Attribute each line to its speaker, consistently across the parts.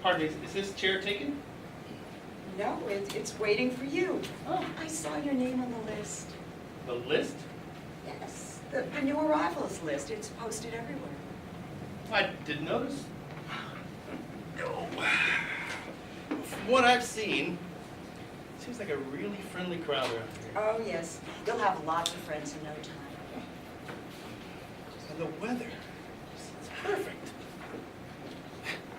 Speaker 1: Pardon me, is this chair taken?
Speaker 2: No, it's waiting for you.
Speaker 1: Oh.
Speaker 2: I saw your name on the list.
Speaker 1: The list?
Speaker 2: Yes, the new arrivals list. It's posted everywhere.
Speaker 1: I didn't notice. No. From what I've seen, it seems like a really friendly crowd around here.
Speaker 2: Oh, yes. You'll have lots of friends in no time.
Speaker 1: And the weather, it's perfect.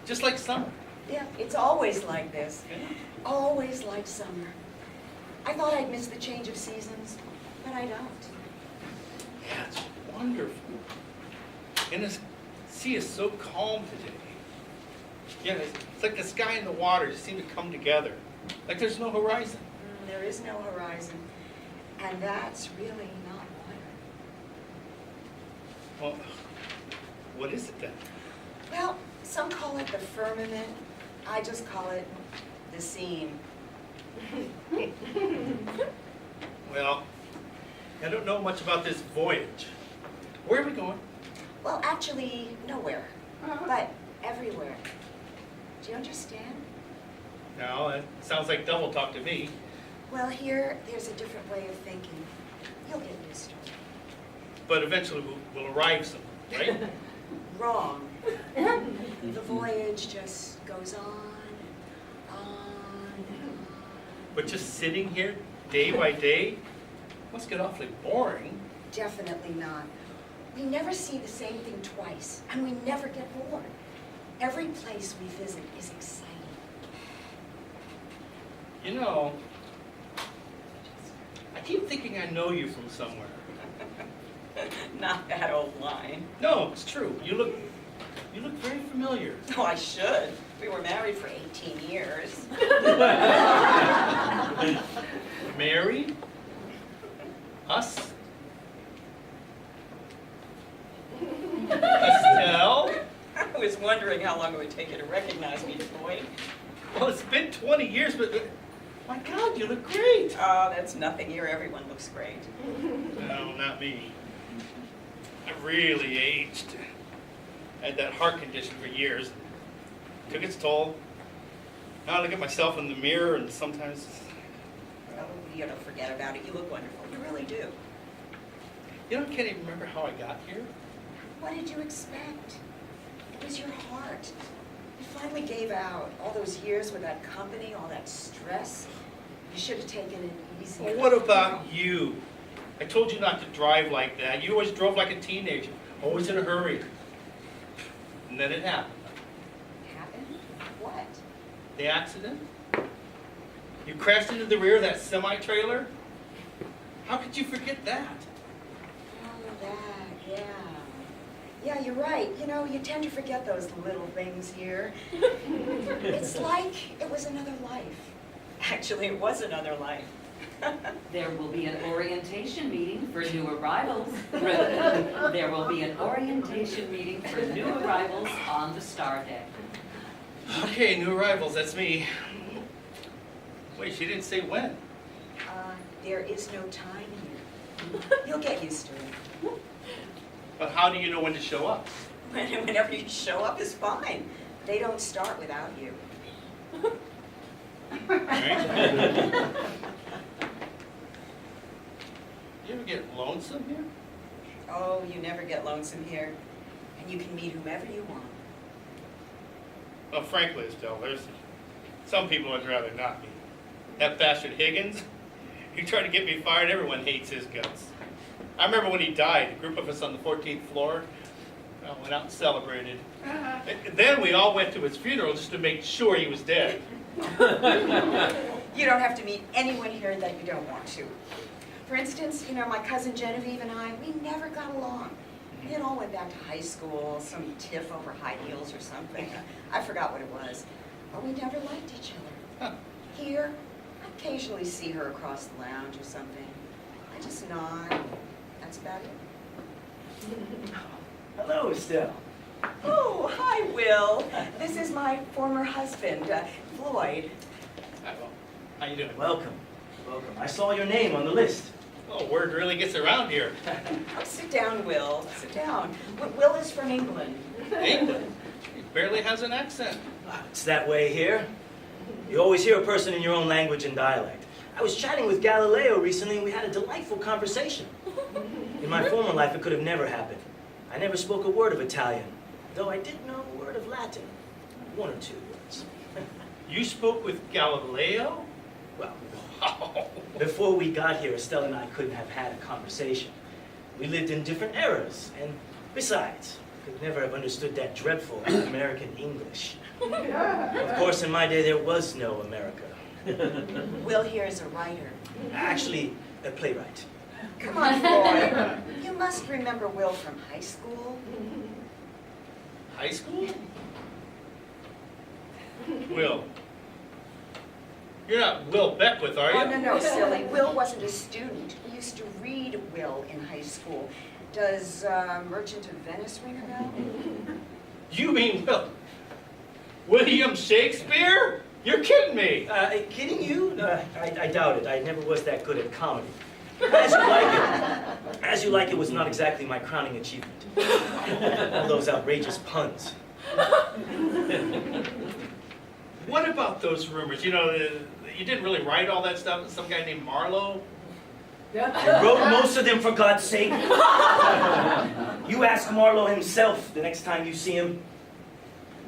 Speaker 1: Just like summer.
Speaker 2: Yeah, it's always like this.
Speaker 1: Yeah.
Speaker 2: Always like summer. I thought I'd miss the change of seasons, but I don't.
Speaker 1: Yeah, it's wonderful. And the sea is so calm today. Yeah, it's like the sky and the water just seem to come together. Like there's no horizon.
Speaker 2: There is no horizon, and that's really not water.
Speaker 1: Well, what is it then?
Speaker 2: Well, some call it the firmament. I just call it the seam.
Speaker 1: Well, I don't know much about this voyage. Where are we going?
Speaker 2: Well, actually, nowhere, but everywhere. Do you understand?
Speaker 1: No, that sounds like double talk to me.
Speaker 2: Well, here, there's a different way of thinking. You'll get used to it.
Speaker 1: But eventually we'll arrive somewhere, right?
Speaker 2: Wrong. The voyage just goes on, and on.
Speaker 1: But just sitting here day by day must get awfully boring.
Speaker 2: Definitely not. We never see the same thing twice, and we never get bored. Every place we visit is exciting.
Speaker 1: You know, I keep thinking I know you from somewhere.
Speaker 2: Not that old line.
Speaker 1: No, it's true. You look very familiar.
Speaker 2: Oh, I should. We were married for 18 years.
Speaker 1: Married? Us? Estelle?
Speaker 2: I was wondering how long it would take you to recognize me, boy.
Speaker 1: Well, it's been 20 years, but my God, you look great.
Speaker 2: Oh, that's nothing here. Everyone looks great.
Speaker 1: No, not me. I really aged. I had that heart condition for years. Took its toll. Now I look at myself in the mirror and sometimes...
Speaker 2: Oh, you don't forget about it. You look wonderful. You really do.
Speaker 1: You know, I can't even remember how I got here.
Speaker 2: What did you expect? It was your heart. You finally gave out. All those years with that company, all that stress. You should have taken it easy.
Speaker 1: Well, what about you? I told you not to drive like that. You always drove like a teenager, always in a hurry. And then it happened.
Speaker 2: Happened? What?
Speaker 1: The accident? You crashed into the rear of that semi-trailer? How could you forget that?
Speaker 2: Oh, that, yeah. Yeah, you're right. You know, you tend to forget those little things here. It's like it was another life. Actually, it was another life.
Speaker 3: There will be an orientation meeting for new arrivals. There will be an orientation meeting for new arrivals on the star deck.
Speaker 1: Okay, new arrivals, that's me. Wait, she didn't say when.
Speaker 2: There is no time here. You'll get used to it.
Speaker 1: But how do you know when to show up?
Speaker 2: Whenever you show up is fine. They don't start without you.
Speaker 1: Right? You ever get lonesome here?
Speaker 2: Oh, you never get lonesome here. And you can meet whomever you want.
Speaker 1: Well, frankly, Estelle, there's some people I'd rather not meet. That bastard Higgins, he tried to get me fired. Everyone hates his guts. I remember when he died, a group of us on the 14th floor went out and celebrated. And then we all went to his funeral just to make sure he was dead.
Speaker 2: You don't have to meet anyone here that you don't want to. For instance, you know, my cousin Genevieve and I, we never got along. It all went back to high school, some tiff over high heels or something. I forgot what it was. But we never liked each other.
Speaker 1: Huh.
Speaker 2: Here, I occasionally see her across the lounge or something. I just nod. That's about it.
Speaker 4: Hello, Estelle.
Speaker 2: Oh, hi, Will. This is my former husband, Floyd.
Speaker 1: Hi, Will. How you doing?
Speaker 4: Welcome. Welcome. I saw your name on the list.
Speaker 1: Oh, word really gets around here.
Speaker 2: Oh, sit down, Will. Sit down. Will is from England.
Speaker 1: England? He barely has an accent.
Speaker 4: It's that way here. You always hear a person in your own language and dialect. I was chatting with Galileo recently and we had a delightful conversation. In my former life, it could have never happened. I never spoke a word of Italian, though I did know a word of Latin. One or two words.
Speaker 1: You spoke with Galileo?
Speaker 4: Well,
Speaker 1: Wow.
Speaker 4: before we got here, Estelle and I couldn't have had a conversation. We lived in different eras, and besides, could never have understood that dreadful American English. Of course, in my day, there was no America.
Speaker 2: Will here is a writer.
Speaker 4: Actually, a playwright.
Speaker 2: Come on, Floyd. You must remember Will from high school.
Speaker 1: High school? Will. You're not Will Beckwith, are you?
Speaker 2: Oh, no, silly. Will wasn't a student. We used to read Will in high school. Does Merchant of Venice ring a bell?
Speaker 1: You mean William Shakespeare? You're kidding me.
Speaker 4: Kidding you? I doubt it. I never was that good at comedy. As You Like It was not exactly my crowning achievement. All those outrageous puns.
Speaker 1: What about those rumors? You know, you didn't really write all that stuff. Some guy named Marlowe.
Speaker 4: I wrote most of them, for God's sake. You ask Marlowe himself the next time you see him.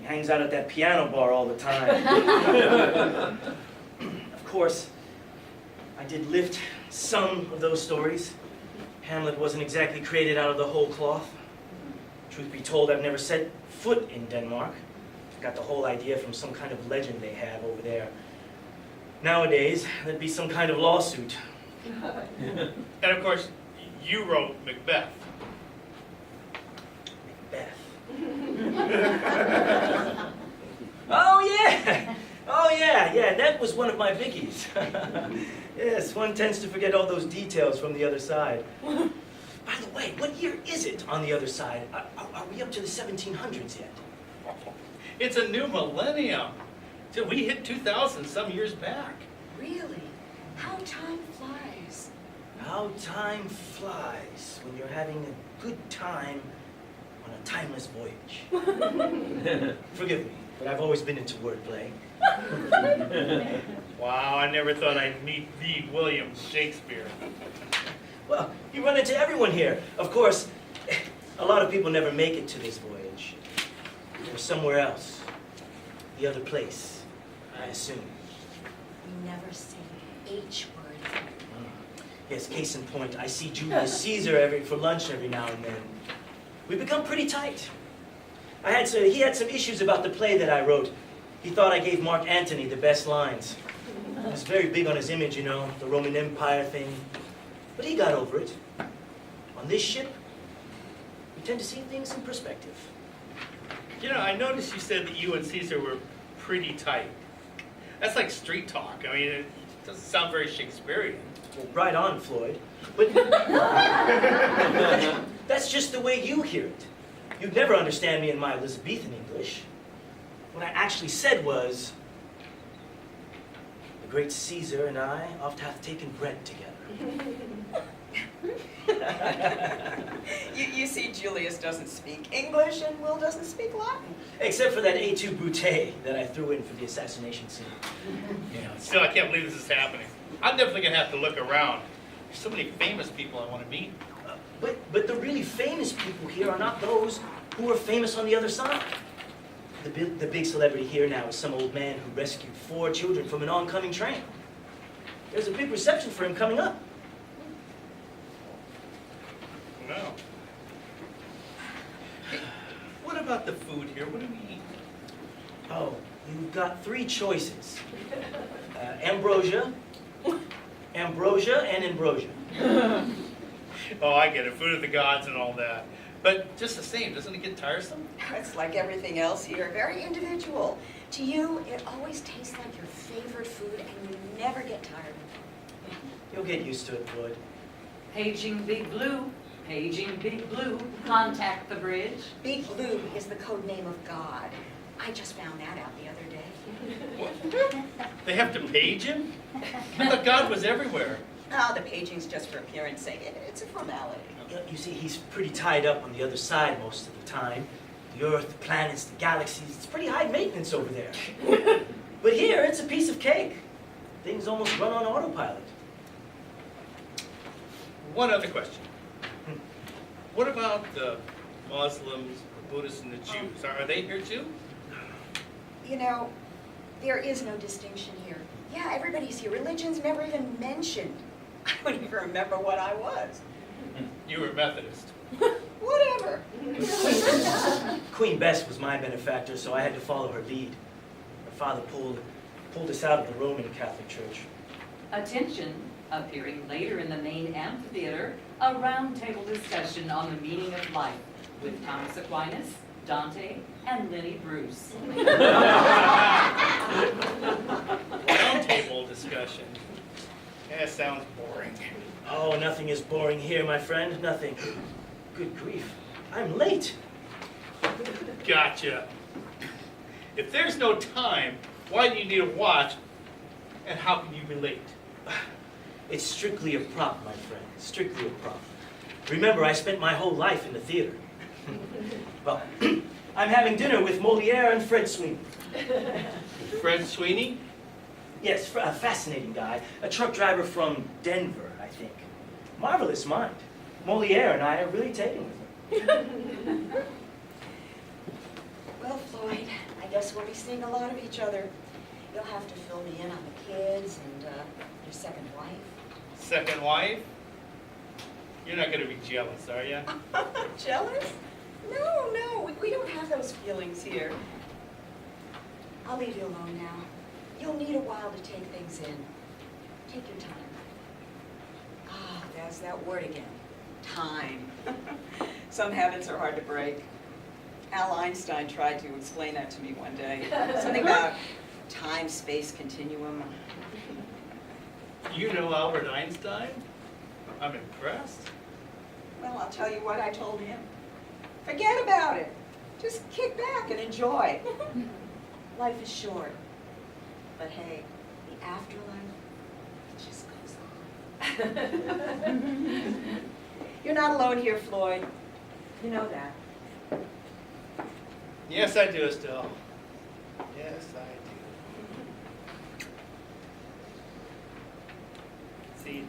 Speaker 4: He hangs out at that piano bar all the time. Of course, I did lift some of those stories. Hamlet wasn't exactly created out of the whole cloth. Truth be told, I've never set foot in Denmark. Got the whole idea from some kind of legend they have over there. Nowadays, there'd be some kind of lawsuit.
Speaker 1: And of course, you wrote Macbeth.
Speaker 4: Macbeth. Oh yeah, that was one of my biggies. Yes, one tends to forget all those details from the other side. By the way, what year is it on the other side? Are we up to the 1700s yet?
Speaker 1: It's a new millennium. So we hit 2000 some years back.
Speaker 2: Really? How time flies.
Speaker 4: How time flies when you're having a good time on a timeless voyage. Forgive me, but I've always been into wordplay.
Speaker 1: Wow, I never thought I'd meet the William Shakespeare.
Speaker 4: Well, you run into everyone here. Of course, a lot of people never make it to this voyage. They're somewhere else. The other place, I assume.
Speaker 2: We never say H word.
Speaker 4: Yes, case in point, I see Julius Caesar for lunch every now and then. We become pretty tight. He had some issues about the play that I wrote. He thought I gave Mark Antony the best lines. He was very big on his image, you know, the Roman Empire thing. But he got over it. On this ship, we tend to see things in perspective.
Speaker 1: You know, I noticed you said that you and Caesar were pretty tight. That's like street talk. I mean, it doesn't sound very Shakespearean.
Speaker 4: Well, right on, Floyd. But that's just the way you hear it. You'd never understand me in my Elizabethan English. What I actually said was, the great Caesar and I oft hath taken bread together.
Speaker 2: You see, Julius doesn't speak English and Will doesn't speak Latin.
Speaker 4: Except for that et tu brute that I threw in for the assassination scene.
Speaker 1: You know, still, I can't believe this is happening. I'm definitely going to have to look around. There's so many famous people I want to meet.
Speaker 4: But the really famous people here are not those who are famous on the other side. The big celebrity here now is some old man who rescued 4 children from an oncoming train. There's a big reception for him coming up.
Speaker 1: No. Hey, what about the food here? What do we eat?
Speaker 4: Oh, you've got 3 choices. Ambrosia, ambrosia, and ambrosia.
Speaker 1: Oh, I get it. Food of the gods and all that. But just the same, doesn't it get tiresome?
Speaker 2: It's like everything else here, very individual. To you, it always tastes like your favorite food and you never get tired of it.
Speaker 4: You'll get used to it, Floyd.
Speaker 3: Paging Big Blue, paging Big Blue, contact the bridge.
Speaker 2: Big Blue is the code name of God. I just found that out the other day.
Speaker 1: What? They have to page him? I thought God was everywhere.
Speaker 2: Oh, the paging's just for appearance sake. It's a formality.
Speaker 4: You see, he's pretty tied up on the other side most of the time. The Earth, the planets, the galaxies, it's pretty high maintenance over there. But here, it's a piece of cake. Things almost run on autopilot.
Speaker 1: One other question. What about the Muslims, the Buddhists, and the Jews? Are they here too?
Speaker 2: You know, there is no distinction here. Yeah, everybody's here. Religion's never even mentioned. I don't even remember what I was.
Speaker 1: You were Methodist.
Speaker 2: Whatever.
Speaker 4: Queen Bess was my benefactor, so I had to follow her lead. Her father pulled us out of the Roman Catholic Church.
Speaker 3: Attention, appearing later in the main amphitheater, a roundtable discussion on the meaning of life with Thomas Aquinas, Dante, and Lynne Bruce.
Speaker 1: Roundtable discussion. That sounds boring.
Speaker 4: Oh, nothing is boring here, my friend. Nothing. Good grief. I'm late.
Speaker 1: Gotcha. If there's no time, why do you need a watch? And how can you be late?
Speaker 4: It's strictly a prop, my friend. Strictly a prop. Remember, I spent my whole life in the theater. Well, I'm having dinner with Moliere and Fred Sweeney.
Speaker 1: Fred Sweeney?
Speaker 4: Yes, a fascinating guy. A truck driver from Denver, I think. Marvelous mind. Moliere and I are really taken with him.
Speaker 2: Well, Floyd, I guess we'll be seeing a lot of each other. You'll have to fill me in on the kids and your second wife.
Speaker 1: Second wife? You're not going to be jealous, are you?
Speaker 2: Jealous? No, no, we don't have those feelings here. I'll leave you alone now. You'll need a while to take things in. Take your time. Ah, there's that word again. Time. Some habits are hard to break. Al Einstein tried to explain that to me one day. Something about time-space continuum.
Speaker 1: You know Albert Einstein? I'm impressed.
Speaker 2: Well, I'll tell you what I told him. Forget about it. Just kick back and enjoy. Life is short. But hey, the afterlife, it just goes on. You're not alone here, Floyd. You know that.
Speaker 1: Yes, I do, Estelle. Yes, I do. See?